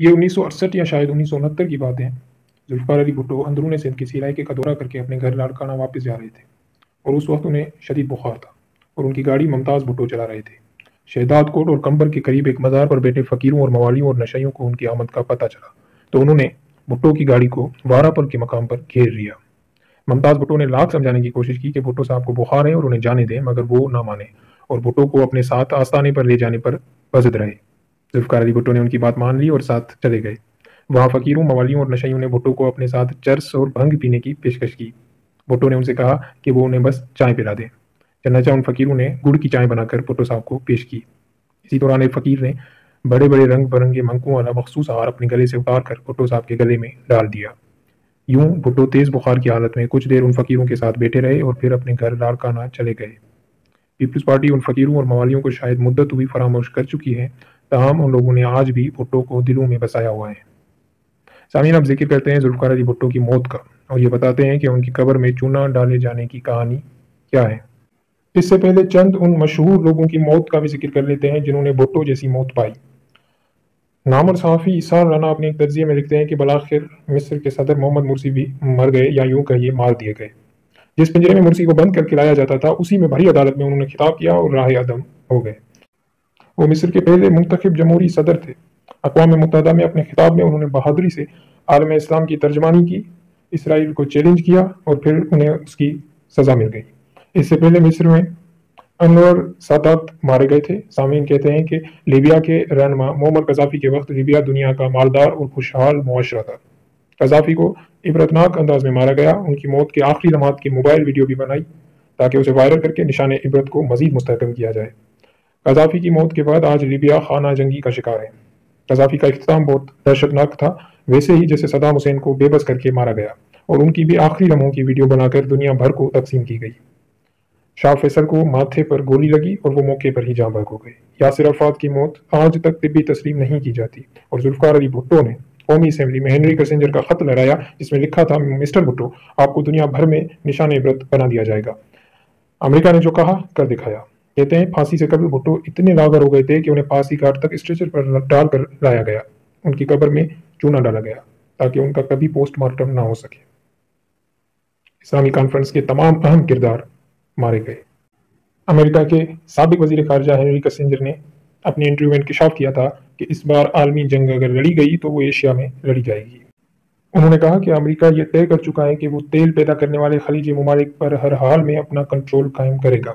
یہ 1968 یا شاید 1969 کی بات ہے۔ ذوالفقار علی بھٹو اندرون سندھ کسی علاقے کا دورہ کر کے اپنے گھر لاڑکانہ واپس جا رہے تھے، اور اس وقت انہیں شدید بخار تھا اور ان کی گاڑی ممتاز بھٹو چلا رہے تھے۔ شہداد کوٹ اور کمبر کے قریب ایک مزار پر بیٹھے فقیروں اور موالیوں اور نشائیوں کو ان کی آمد کا پتہ چلا تو انہوں نے بھٹو کی گاڑی کو وارا پل کے مقام پر گھیر لیا۔ ممتاز بھٹو نے لاکھ سمجھانے کی کوشش کی کہ بھٹو صاحب کو بخار ہے اور انہیں جانے دیں، مگر وہ نہ مانے اور بھٹو کو اپنے ساتھ آستانے پر لے جانے پر بزد رہے۔ ذوالفقار علی بھٹو نے ان کی بات مان لی اور ساتھ چلے گئے۔ وہاں فقیروں، موالیوں اور نشائیوں نے بھٹو کو اپنے ساتھ چرس اور بھنگ پینے کی پیشکش کی۔ بھٹو نے ان سے کہا کہ وہ انہیں بس چائے پلا دیں۔ چنانچہ ان فقیروں نے گڑ کی چائے بنا کر بھٹو صاحب کو پیش کی۔ اسی دوران ایک فقیر نے بڑے بڑے رنگ برنگے منقوں والا مخصوص ہار اپنے گلے سے اتار کر بھٹو صاحب کے گلے میں ڈال دیا۔ یوں بھٹو تیز بخار کی حالت میں کچھ دیر ان فقیروں کے ساتھ بیٹھے رہے اور پھر اپنے گھر لاڑکانہ چلے گئے۔ پیپلز پارٹی ان فقیروں اور موالیوں کو شاید مدت ہوئی فراموش کر چکی ہے، تاہم ان لوگوں نے آج بھی بھٹو کو دلوں میں بسایا ہوا ہے۔ سامعین، اب ذکر کرتے ہیں ذوالفقار علی بھٹو کی موت کا، اور یہ بتاتے ہیں کہ ان کی قبر میں چونا ڈالے جانے کی کہانی کیا ہے۔ اس سے پہلے چند ان مشہور لوگوں کی موت کا بھی ذکر کر لیتے ہیں جنہوں نے بھٹو جیسی موت پائی۔ نامور صحافی اسحاق رانا اپنے ایک تجزیے میں لکھتے ہیں کہ بالآخر مصر کے صدر محمد مرسی بھی مر گئے، یا یوں کہیے مار دیے گئے۔ جس پنجرے میں مرسی کو بند کر کے لایا جاتا تھا، اسی میں بھری عدالت میں انہوں نے خطاب کیا اور راہ عدم ہو گئے۔ وہ مصر کے پہلے منتخب جمہوری صدر تھے۔ اقوام متحدہ میں اپنے خطاب میں انہوں نے بہادری سے عالم اسلام کی ترجمانی کی، اسرائیل کو چیلنج کیا اور پھر انہیں اس کی سزا مل گئی۔ اس سے پہلے مصر میں انور سادات مارے گئے تھے۔ سامعین کہتے ہیں کہ لیبیا کے رہنما معمر قذافی کے وقت لیبیا دنیا کا مالدار اور خوشحال معاشرہ تھا۔ قذافی کو عبرتناک انداز میں مارا گیا۔ ان کی موت کے آخری لمحات کی موبائل ویڈیو بھی بنائی تاکہ اسے وائرل کر کے نشان عبرت کو مزید مستحکم کیا جائے۔ قذافی کی موت کے بعد آج لیبیا خانہ جنگی کا شکار ہے۔ قذافی کا اختتام بہت دہشتناک تھا، ویسے ہی جیسے صدام حسین کو بے بس کر کے مارا گیا اور ان کی بھی آخری لمحوں کی ویڈیو بنا کر دنیا بھر کو تقسیم کی گئی۔ شاہ فیصل کو ماتھے پر گولی لگی اور وہ موقع پر ہی جاں بحق ہو گئے۔ یاسر عرفات کی موت آج تک طبی تسلیم نہیں کی جاتی، اور ذوالفقار علی بھٹو نے قومی اسمبلی میں ہنری کسنجر کا خط لہرایا جس میں لکھا تھا، مسٹر بھٹو، آپ کو دنیا بھر میں نشان عبرت بنا دیا جائے گا۔ امریکہ نے جو کہا کر دکھایا۔ کہتے ہیں پھانسی سے قبل بھٹو اتنے لاغر ہو گئے تھے کہ انہیں پھانسی گھاٹ تک اسٹریچر پر ڈال کر لایا گیا۔ ان کی قبر میں چونا ڈالا گیا تاکہ ان کا کبھی پوسٹ مارٹم نہ ہو سکے۔ اسلامی کانفرنس کے تمام اہم کردار مارے گئے۔ امریکہ کے سابق وزیر خارجہ ہنری کسنجر نے اپنے انٹرویو میں انکشاف کیا تھا کہ اس بار عالمی جنگ اگر لڑی گئی تو وہ ایشیا میں لڑی جائے گی۔ انہوں نے کہا کہ امریکہ یہ طے کر چکا ہے کہ وہ تیل پیدا کرنے والے خلیجی ممالک پر ہر حال میں اپنا کنٹرول قائم کرے گا۔